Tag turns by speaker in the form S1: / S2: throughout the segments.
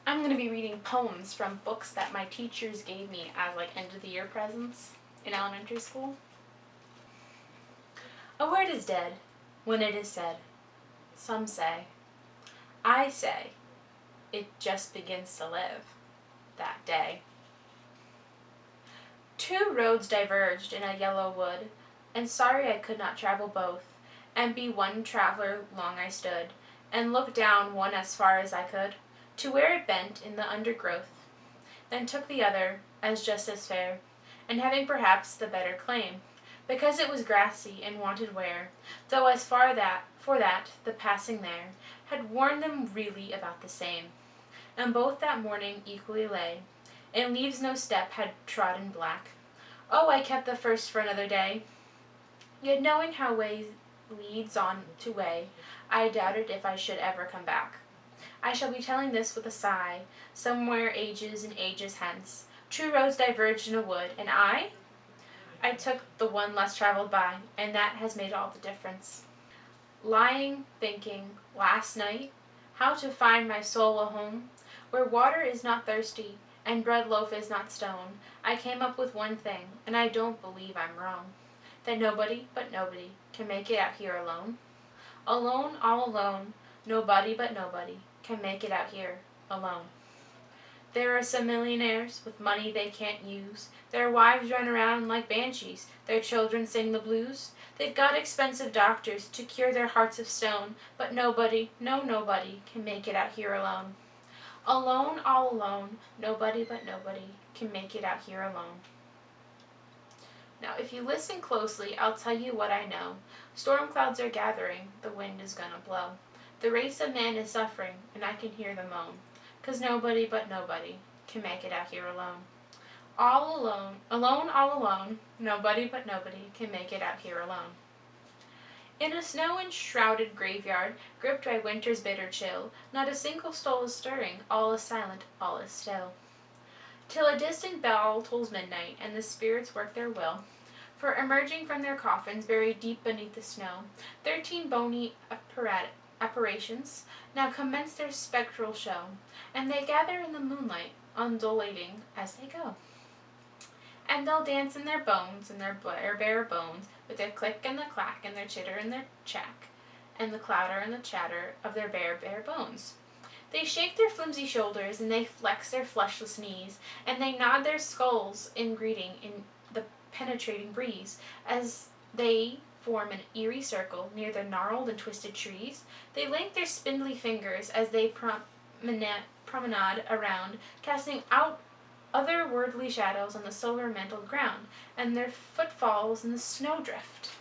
S1: I'm going to be reading poems from books that my teachers gave me as like end of the year presents in elementary school. A word is dead when it is said. Some say. I say it just begins to live that day. Two roads diverged in a yellow wood, and sorry I could not travel both, and be one traveler long I stood, and looked down one as far as I could, to where it bent in the undergrowth, then took the other as just as fair, and having perhaps the better claim, because it was grassy and wanted wear, though as far that for that the passing there had worn them really about the same, and both that morning equally lay, and leaves no step had trodden black. Oh, I kept the first for another day, yet knowing how way leads on to way, I doubted if I should ever come back. I shall be telling this with a sigh, somewhere ages and ages hence. Two roads diverged in a wood, and I took the one less traveled by, and that has made all the difference. Lying, thinking, last night, how to find my soul a home, where water is not thirsty, and bread loaf is not stone, I came up with one thing, and I don't believe I'm wrong, that nobody but nobody can make it out here alone. Alone, all alone, nobody but nobody can make it out here alone. There are some millionaires with money they can't use. Their wives run around like banshees. Their children sing the blues. They've got expensive doctors to cure their hearts of stone, but nobody, no nobody, can make it out here alone. Alone, all alone, nobody but nobody can make it out here alone. Now, if you listen closely, I'll tell you what I know. Storm clouds are gathering, the wind is gonna blow. The race of man is suffering, and I can hear the moan, 'cause nobody but nobody can make it out here alone. All alone, alone, all alone, nobody but nobody can make it out here alone. In a snow-enshrouded graveyard, gripped by winter's bitter chill, not a single soul is stirring, all is silent, all is still. Till a distant bell tolls midnight, and the spirits work their will, for emerging from their coffins buried deep beneath the snow, 13 bony apparitions now commence their spectral show, and they gather in the moonlight, undulating as they go. And they'll dance in their bones, in their bare bones, with their click and the clack, and their chitter and their chack, and the clatter and the chatter of their bare bones. They shake their flimsy shoulders, and they flex their fleshless knees, and they nod their skulls in greeting in the penetrating breeze, as they form an eerie circle near the gnarled and twisted trees. They link their spindly fingers as they promenade around, casting out otherworldly shadows on the silver-mantled ground, and their footfalls in the snowdrift.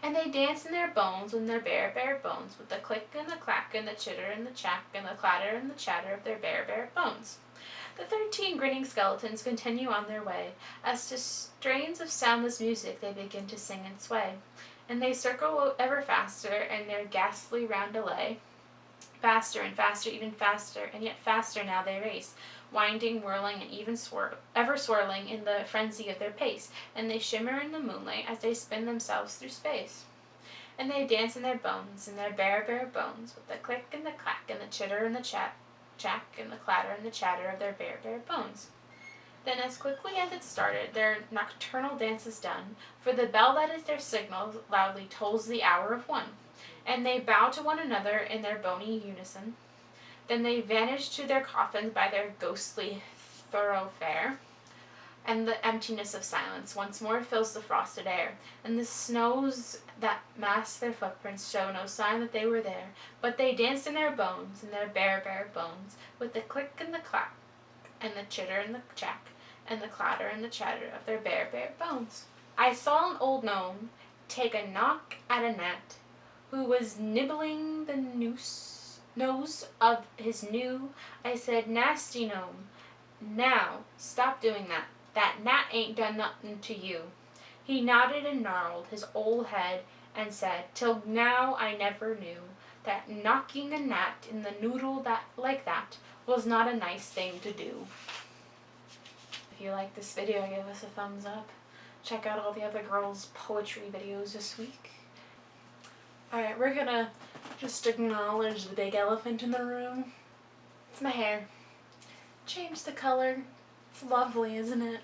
S1: And they dance in their bones, in their bare bones, with the click and the clack and the chitter and the chack and the clatter and the chatter of their bare bones. The 13 grinning skeletons continue on their way, as to strains of soundless music they begin to sing and sway, and they circle ever faster in their ghastly roundelay. Faster and faster, even faster, and yet faster now they race, winding, whirling, and even ever swirling in the frenzy of their pace, and they shimmer in the moonlight as they spin themselves through space. And they dance in their bones, in their bare bones, with the click and the clack and the chitter and the chack and the clatter and the chatter of their bare bones. Then as quickly as it started, their nocturnal dance is done, for the bell that is their signal loudly tolls the hour of 1, and they bow to one another in their bony unison. Then they vanish to their coffins by their ghostly thoroughfare, and the emptiness of silence once more fills the frosted air, and the snows that mask their footprints show no sign that they were there, but they danced in their bones, in their bare bones, with the click and the clack, and the chitter and the chack, and the clatter and the chatter of their bare bones. I saw an old gnome take a knock at a gnat, who was nibbling the nose of his new. I said, "Nasty gnome, now stop doing that. That gnat ain't done nothing to you." He nodded and gnarled his old head and said, "Till now I never knew that knocking a gnat in the noodle like that was not a nice thing to do." If you like this video, give us a thumbs up. Check out all the other girls' poetry videos this week. Alright, we're gonna just acknowledge the big elephant in the room. It's my hair. Change the color. It's lovely, isn't it?